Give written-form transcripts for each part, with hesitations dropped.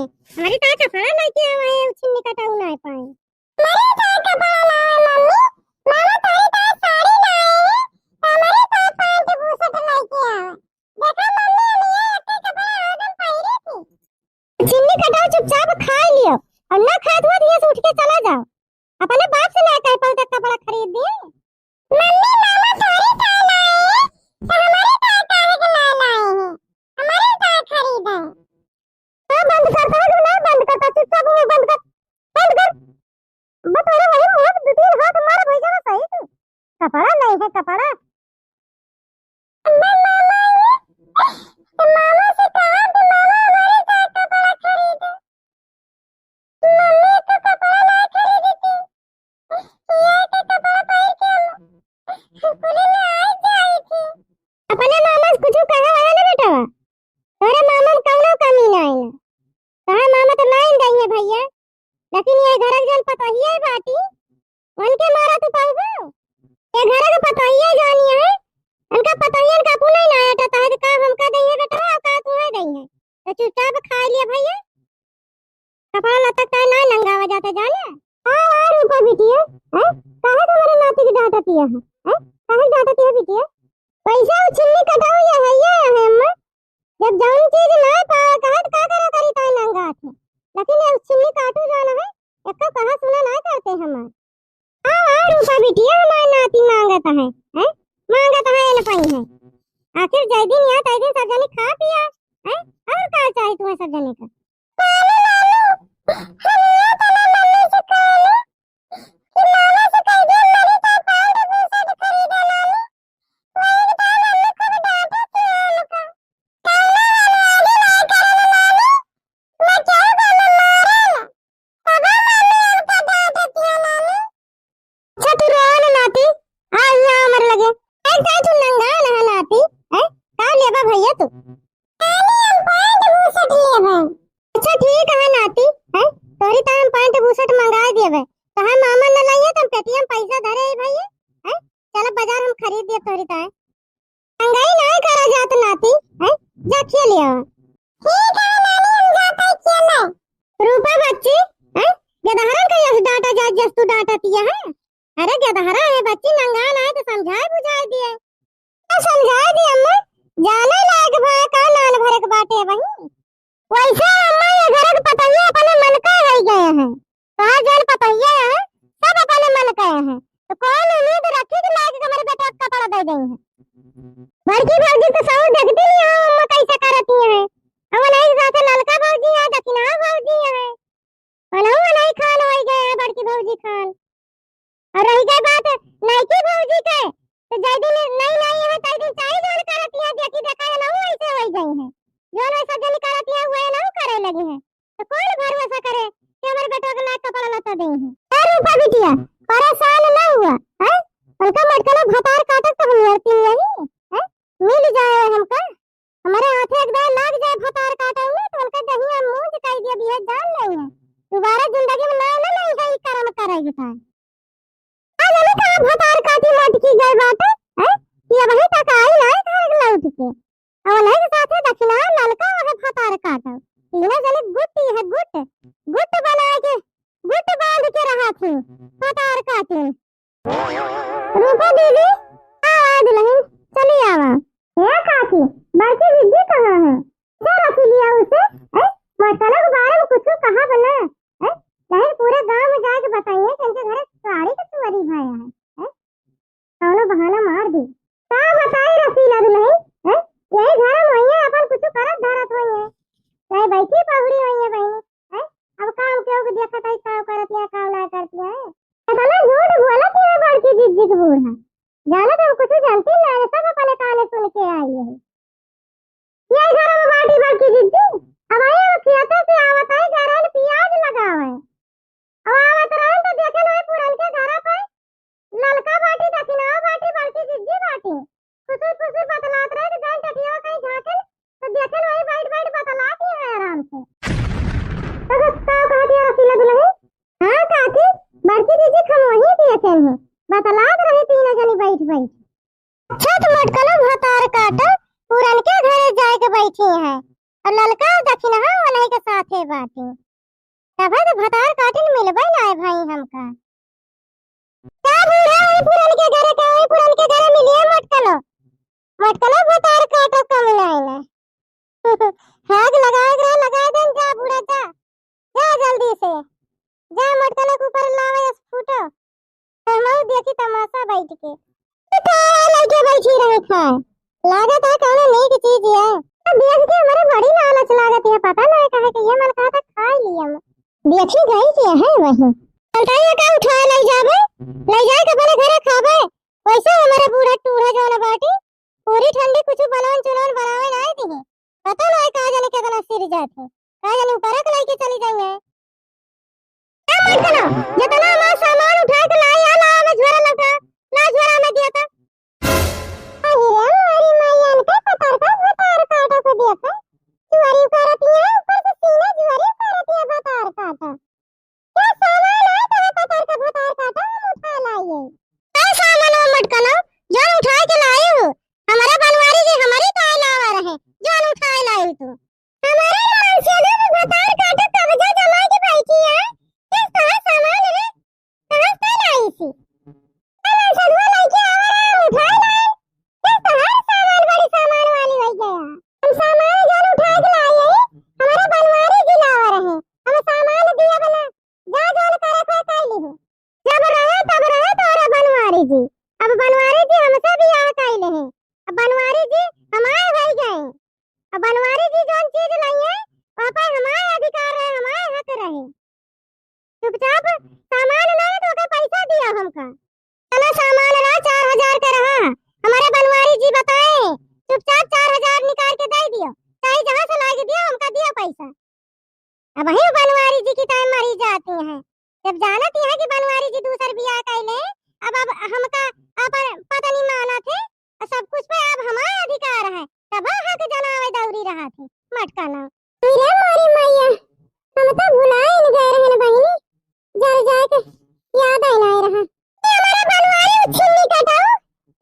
हमारी ता कपड़ा लेके आवे है छिन्नी कटाऊ ना पाए। मेरे ता कपड़ा लाए मम्मी, मामा तारी ता साड़ी लाए है, हमारे ता पैंट बूशर्ट लेके आवे। देखा मम्मी अलिया के कपड़ा आदम पहिरे थी। छिन्नी कटाऊ चुपचाप खा लियो और ना खात हुआ ये से उठ के चला जाओ। अपने बाप से लेके पल तक कपड़ा खरीद दिए। मम्मी मामा तारी ता लाए है, तो हमारे ता काहे के ला लाए हैं, हमारे ता खरीदा है। बंद करता है ना, बंद करता चुपचाप मुंह बंद कर, बंद कर। बता रहा है मुंह दो तीन हाथ मारा भैया ना सही तू। कपड़ा नहीं है कपड़ा। मामा से कहा कि मामा हमारे साथ कपड़ा खरीदो। मम्मी तो कपड़ा ना खरीदी थी, ये के कपड़ा पहन के स्कूल में आई जाई थी। अपने मामा से कुछ कहा है ना बेटा, तोरे मामा में कौनो कमी नहीं है। कहा मामा तो नहीं देंगे भैया, लेकिन ये घर के जन पता ही है बाटी उनके मारा तू पाऊबो। ये घर का पता ही है जानी है, उनका पता ही इनका पुणे ना आटा ता है का हमका देंगे बेटा और का तुम्हें देंगे। तो चुपचाप खा लिया भैया, कपड़ा लता का ना नंगावा जाता जाने। हां रूपा बिटिया, हैं काहे तुम्हारे नाती की डांटा पिया है, हैं काहे डांटा पिया बिटिया। पैसा उछिन्नी कटाओ या है ये है अम्मा। जब जौन चीज ना पाए कहा का करो करी तो नंगा थे, लेकिन ये उछिन्नी काटू जाना है एक कहा सुना ना करते हमार। हां रूपा बिटिया हमारे नाती मांगता है, हैं मांगता है न पाई है। आखिर जय दिन या तय दिन सब जने खा पिया, हैं और का चाहिए तुम्हें सब जने का। भैया तू अच्छा ठीक है नाती, हैं तोरी तो हम पैंट बूशर्ट मंगा देवे। तो हम मामा न लाइए तुम पेटीएम पैसा धरे है भैया, हैं चलो बाजार हम खरीद दे तोरी तो मंगाई नहीं करा जात नाती, हैं जा खेल लिया। ठीक है नानी हम जाते खेलने। रूपा बच्ची, हैं गदहरन का यस डांटा जा जस तू डांटा पिया है। अरे गदहरा है बच्ची नंगा ना है तो समझाए बुझाए दिए। समझाए दी अम्मा, जाने लायक भा का नान भरे के बाटे वही। वैसे अम्मा ये घर के पतैया अपने मन का हो गए हैं, कहा जन पतैया है सब अपने मन का है। तो कौन उम्मीद रखी कि लायक हमारे बेटा का कपड़ा दे देंगे। बड़की भौजी तो सब देखती नहीं है अम्मा कैसे करती है। हम नहीं साथे ललका भौजी है दक्षिणा भौजी है, पलहू नहीं खान हो गए हैं बड़की भौजी खान। और रही गई बात नईकी भौजी के, तो जय दिन नहीं है तई दिन चाहे जोन करती है देखी देखा है ना ऐसे हो गई है। जोन ऐसा जन करती है वो ना करे लगे हैं, तो कौन भरोसा करे कि हमारे बेटा को लायक कपड़ा लता देंगे। अरे रूपा बिटिया परेशान ना हुआ है, उनका मटका भतार काटक तो हम लड़ती यही है मिल जाए हमका। हमारे हाथे एक बार लग जाए भतार काटे ना तो उनका दहिया मुंह दिखाई दिया भी है जान नहीं है दोबारा जिंदगी में ना नहीं है कर्म करेगी था। आज हमें कहा भतार काटी मटकी गई बात है, ये वही तक आई ना घर लौट के और नहीं के साथ दक्षिणा ललका वह भतार काटा तीनों जने गुट्टी है गुट गुट बना के गुट बांध के रहा थी भतार काटे। रूपा दीदी आज नहीं चली आवा ये काकी बड़की दीदी कहाँ है क्या रख लिया उसे मसाला के बारे में कुछ कहा बना है नहीं पूरे गांव में जाके बताइए कि इनके घर साड़ी का चोरी भया है कौनो बहाना मार दी का बताई रसीला नहीं है यही घर में होइए अपन कुछ करत धरत होइए चाहे बैठी पहुड़ी होइए बहनी है। अब काम क्यों के देखत है काम करत या काम ना करती है असल झूठ बोलत है बड़की जिद्दी के बूढ़ा जाने तो कुछ जानती ना सब अपने काने सुन के आई है। ये घर में बाटी बड़की जिद्दी अब आए खेतों से आवत है घर में प्याज लगावे अब आवत रहे तो देखे ना पुरान के घर पे ललका बाटी दक्षिणा बाटी बड़की जिद्दी बाटी खुशी बतलात रहे तो जान टटिया कहीं झाके तो देखे ना वही बैठ बतलाती है आराम से। तो का कहती है रसीला दुल्हन हां काकी बड़की दीदी खमोही देखे हैं बतलात रहे तीनों जनी बैठ छत मटकला भतार काटा पुरान के घरे जाए के बैठी है और ललका दक्षिणा वाले के साथ बैठे बाटे तब तो भतार काटे न मिलबे ना है भाई हमका का बूढ़ा है पुरन के घरे का है पुरन के घरे मिलिए मटकलो भतार काटो कम लाइना हाग लगाए देन जा बूढ़ा जा जल्दी से जा मटकलो के ऊपर लावे फूटो हम देखी तमाशा बैठ के तो लगे बैठी रहे खाए लागत है कौन नहीं की चीज है अब देख के हमारे बड़ी लालच लागत है पता नहीं कहे कि ये मन कहा था खा लिया देखी गई क्या है वही बताइए का उठा ले जाए के अपने घरे खाबे वैसे हमारे बूढ़ा टूढ़ा जोन बाटी पूरी ठंडी कुछ बनावन चुनावन बनावे नहीं दी पता नहीं कहा जाने कितना सिर जाते कहा जाने ऊपर के लेके चली जाएंगे क्या मत करो जितना हमारा सामान उठा के लाई आला में झोरा लगा ना झोरा में दिया था अरे हमारी मैया ने पतार काटो को दिया था जुआरी करती है ऊपर से सीना जुआरी करती है पतार काटो क्या सामान है तो पतार काटो उठा लाइए क्या सामान है मटकलो जो उठा के लाए हो हमारे बनवारी जी हमारी काय लावा रहे जो उठा लाए तो हमारे मनसेदा में पतार काटो कब्जा जमा के बैठी है किस तरह सामान है कहां से लाई थी मनसेदा लेके आ रहा है उठा लाए किस तरह सामान बड़ी सामान वाली हो गया हम सामान जो उठा के लाए हमारे बनवारी जी लावा रहे हम सामान दिया बना जा जोन करे कोई काय ली हो जब रहे तब रहे तोरा बनवारी जी अब बनवारी जी हमसे भी आ काय ले हैं अब बनवारी जी हमारे भाई गए अब बनवारी जी जोन चीज लाई है वहां पर हमारे अधिकार रहे हमारे हक रहे चुपचाप सामान लाए तो का पैसा दिया हमका चलो सामान ला 4000 का रहा हमारे बनवारी जी बताए चुपचाप 4000 निकाल के दे दियो चाहे जहां से लाके दिया हमका दिया पैसा अब वही बनवारी जी की टाइम मरी जाती है जब जानती है कि बनवारी जी दूसर बियाह कैले अब हमका अपन पता नहीं माना थे सब कुछ पे अब हमारा अधिकार है तब हक जनावे दौरी रहा थे मटका ना अरे मारी मैया हम तो भुलाए न गए रहन बहिनी जर जाए के याद आई नहीं रहा ये हमारा बनवारी उछिन्नी कटाओ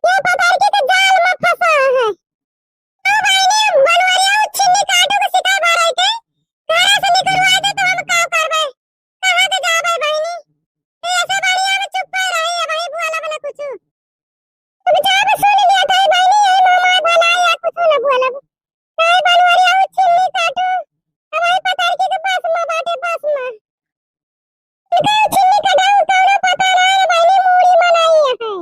ये पतार के जाल में फंसा है ओ बहिनी बनवारी उछिन्नी काटो के सिखा भराई के घर से निकलवा दे तो हम का करबे कहां के जाबे बहिनी ऐसे बढ़िया में चुप पे रही है भाई बुआ लगने कुछ तुम जाब सुन लिया तो बहिनी ये मामा भला या कुछ न बोला काय बनवारी उछिन्नी काटो हमारे पतार के पास में बाटे पास में इधर उछिन्नी कटाओ कौन पता नहीं बहिनी मूड़ी मनाई है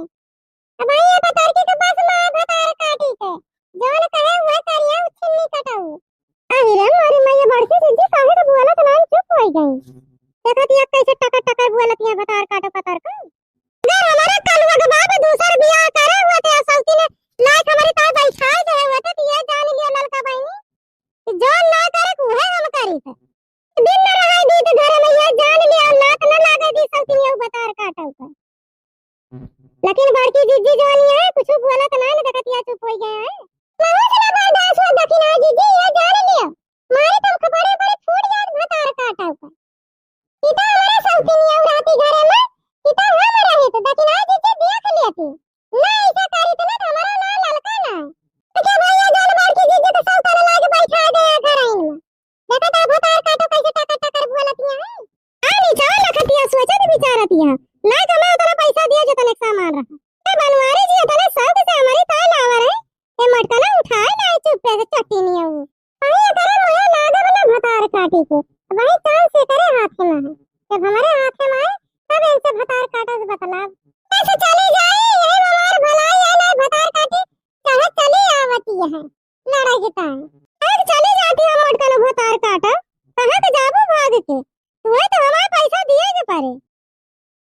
अब ये पतार के पास में भतार काटी के जोन कहे हुए करिया उछिन्नी कटाओ अरे मारी मैया बड़की सिद्धि काहे तो बोला तो नाम चुप हो गई देखत ये कैसे टका टका बोलत है भतार काटो पतार का अगर हमारा कलवा के बाप दूसर बियाह करे हुए थे सौती ने लाइक हमारी ता बैठाए दे हुए थे तो ये जान लिया ललका बहिनी जो ना करे को है हम करी थे दिन न रहा दी तो घर में ये जान लिया लात न लागे दी सौती ने भतार काटो का लेकिन बड़की जिज्जी जोनी है कुछ बोला तो नहीं देखत ये चुप हो गया है बहुत ना बर्दाश्त हो दखिना जिज्जी ये जान लिया मारे तुम बड़े बड़े फूट जात भतार काटो का इता हमारा सौती ने राती घरे में इता हम रहे तो दखिना जिज्जी देख लेती ना ऐसा करी तो ना हमारा ना ललका ना तो क्या भैया जान बड़की जिज्जी तो सौता ने लाके बैठा दे घर आइन में देखा तो भतार काटो कैसे टकर टकर बोलती है आनी चाव लखतिया सोचा तो बिचारती है ना कमा उतना पैसा दिया जो तने सामान रहा ए बनवारी जी तने शौक से हमारी ताय लावा रहे ए मटका ना उठाए ना चुप से चट्टी नहीं है अरे करे मोया लागे बना भतार काटी को वही चाल से करे हाथ में है जब हमारे हाथ में आए तब इनसे भतार काटा से बतला ऐसे चली जाए ये हमार भलाई है ना भतार काटी चाहे चली आवती है लड़ाई के टाइम अरे चली जाती है मटका ना भतार काटा कहां के जाबो भाग के तू तो हमारा पैसा दिए के पारे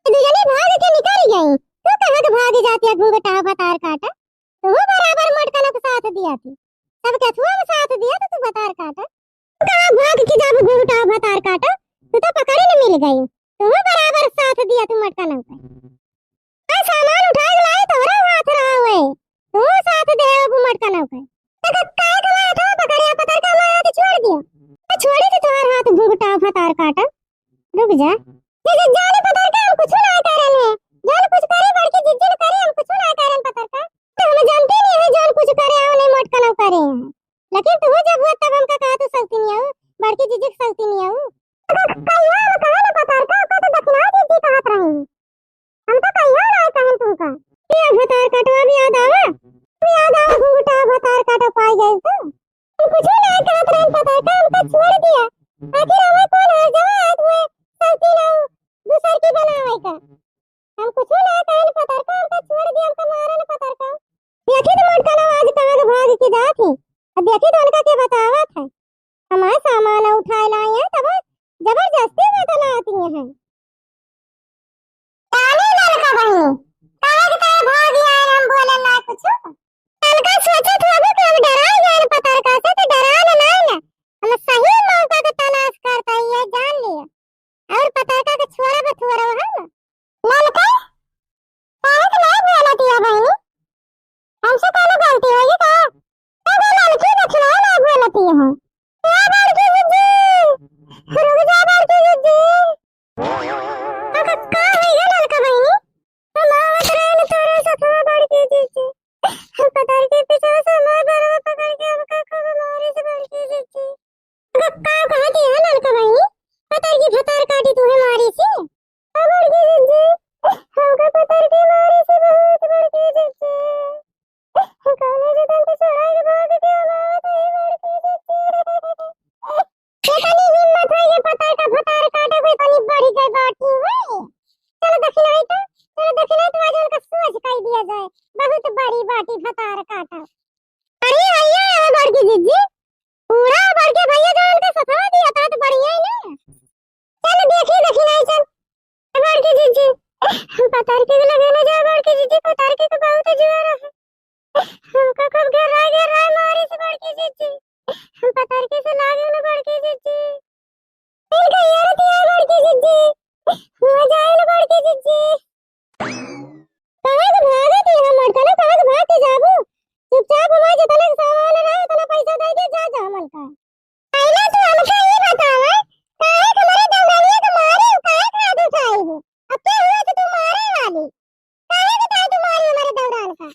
दुजनी भाग के निकल गई तू कहां के भाग जाती है घूंघटा भतार काटा तू बराबर मटका ना के साथ दिया थी सब कथुआ में साथ दिया तो तू भतार काटा कहां भाग के जब घूंघटा भतार काटा तू तो पकड़े न मिल गई तू बराबर साथ दिया तू मटका ना का सामान उठा के लाए तोरा हाथ रहा हुए तू साथ दे वो मटका ना का काय का हाथ पकड़िया पतार का हाथ छोड़ दिया छोड़ी तो तुम्हारा हाथ घूंघटा भतार काटा रुक जा ये जाने पतार का हम कुछ ना करन है जान कुछ करे बड़की जिज्जी करे हम कुछ ना करन पतार का तो हम जानते नहीं है जान कुछ करे और नहीं मटका ना करे लेकिन तू जब हुआ तब हमका कहा तू सौती नहीं आओ बड़की जिज्जी सौती नहीं आओ कहियो हम कहे ना पतार का तो दक्षिणा दीदी कहत रही हम तो कहियो ना कहन तुमका ये भतार काटवा भी याद आवा घूंघटा भतार काटो पाई गए तो हम कुछ ना कहत रही पतार का हम तो छोड़ दिया आखिर हमें कौन है जवाब हुए सबकी ना दूसर की बनावे का हम कुछ ना कहन पतार का हम तो छोड़ दिया हमका मारन पतार का देखी तो मोट कला आज कहाँ भाग के जात है अब देखी तो उनका के बतावत है हमारा सामान उठाए लाए हैं तब जबरदस्ती बदला आती हैं काली लड़का बहनी काहे के तरह भाग आए हम बोले ना कुछ लड़का सोचे तो अभी तो हम डरा गए पतार का से तो डरा ना ना हम सही मौका का तलाश करता ही है जान लिया और पतार का छोड़ा बथुरा है ना लड़का काहे के नहीं बोला दिया बहनी हमसे कोनो गलती होगी का तो वो लड़की दक्षिणा ना बोलती है क्या लड़की जीजी रुक जा लड़की जीजी का है ये लड़का बहनी हम आवत रहे न तोरे सफा लड़की जीजी हम पतार के पीछे से मार बरवा पकड़ के अब का को मारे से लड़की जीजी का कहां थी है लड़का बहनी पतार की भतार काटी तुम्हें मारी सी लड़की जीजी हमका पतार की मारी से बहुत लड़की जीजी कहने से तुम तो छोड़ा के भाग के आवत है लड़की जीजी कितनी हिम्मत है ये पतार का भतार काटे कोई तनी बड़ी गई बाटी है चलो दक्षिणा तो आज उनका सोच कह दिया जाए बहुत बड़ी बाटी भतार काटा अरे भैया ये बड़की जीजी पूरा बड़के भैया जो उनका सफा दिया था तो बढ़िया है ना चलो देखिए दक्षिणा चल बड़की जीजी पतार के लगे ना जा बड़की जीजी पतार के तो बहुत जोर है हमका खूब घेर रहा है मारी से बड़की जीजी हम पतार के से लागे ना बड़की जीजी मिल गई यार दिया बड़की जीजी हुआ जाए ना बड़की जीजी कहां भागत है हम मरकला कहां भाग के जाबू चुपचाप हमारे जितना सामान रहा उतना पैसा दे के जा मन का पहले तो हमका ये बतावा काहे तुम्हारे दौड़ालिए तो मारे काहे खाद उठाई हो अब क्या हुआ कि तुम मारे वाली काहे के ताई तुम्हारी हमारे दौड़ाल का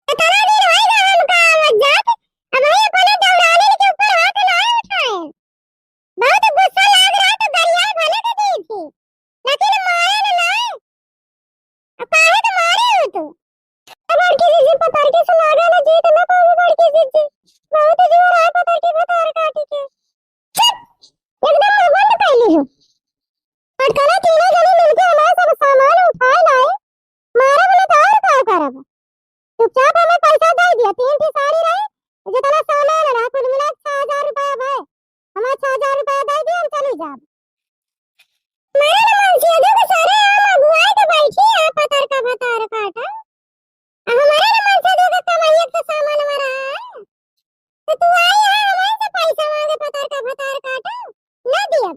इतना दिन होएगा हमका मजाक अब ये अपने दौड़ाने के ऊपर हाथ ना उठाए बहुत गुस्सा लग रहा तो गरिया भले के दी थी लेकिन मारे ना लाए अब काहे तो मारे हो तो बड़की जीजी पतार के से लागे ना जीत ना पाओ बड़की जीजी बहुत जोर है पतार की भतार काटी के चुप एकदम बंद कर ली हो अटकला तीनों जने मिलके हमारा सब सामान उठाए लाए मारे बोले तो और क्या करब चुपचाप हमें पैसा दे दिया 3 की साड़ी रही जितना सामान रहा कुल मिला 6000 रुपया है हमें 6000 रुपया दे दिए हम चली जाब मेरे मन से जो सारे आम अगुआई के बैठी है पतार का भतार काटा हमारे मन से जो कमाई का सामान हमारा है तो तू आई है हमारे से पैसा मांगे पतार का भतार काटा ना दिया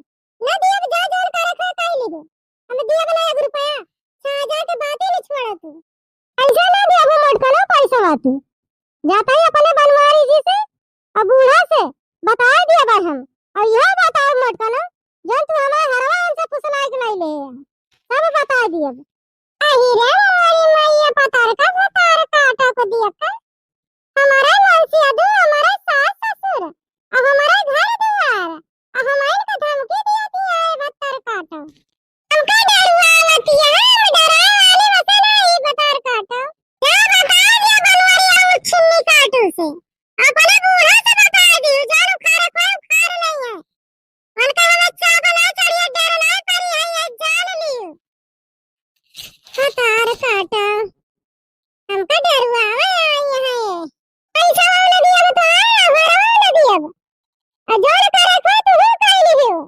जा जोर का रखा काई ले दो हम दिया बना 1 रुपया 6000 के बात ही नहीं छोड़ा तू ऐसा ना दिया वो मटकला पैसा वातू जाता ही अपने बनवारी जी से और बूढ़ा से बता दिया बा हम और यह बताओ मटकला जब तू हमारे हरवा हमसे पूछना कि नहीं ले सब बता दिया अही रे मोरी मैया पतार का भतार काटा को दिया का हमारा मौसी अदू हमारे सास ससुर और हमारे घर द्वार और हमारे को धमकी दिया है भतार काटो हमका डरवा मत हम डरा वाले बसे नहीं भतार काटो क्या बता दिया बनवारी और छिन्नी काटो से अपने बूढ़ा से बता दियो जानो खारे कोई खार नहीं है उनका हमें चावल है चढ़िए डर नहीं करी है ये जान लियो भतार काटा हमका डरवा आई है पैसा वाला दिया तो आया भरवा दिया जोर करे को तू हो काई लियो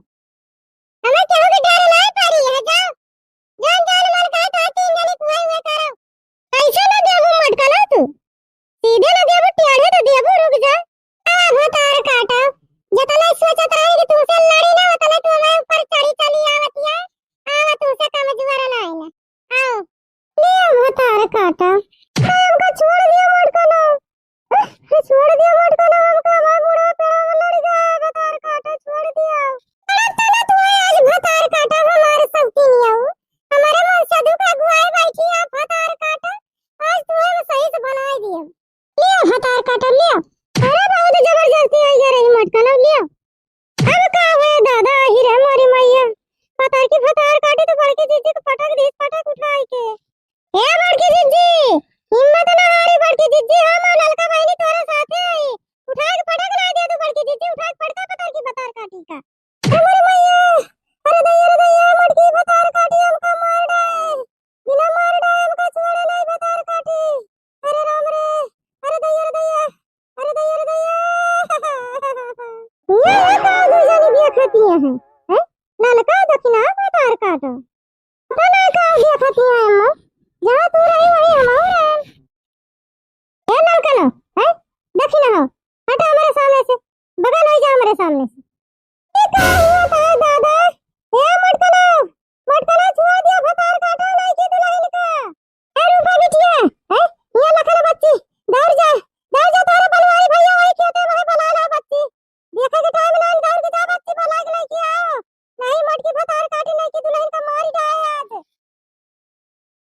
बार काटो पता ना का देखती है अम्मा जहां तू रही वही हम रहे ये नलकनो है देखी ना हो हटा हमारे सामने से बगल हो जा हमारे सामने से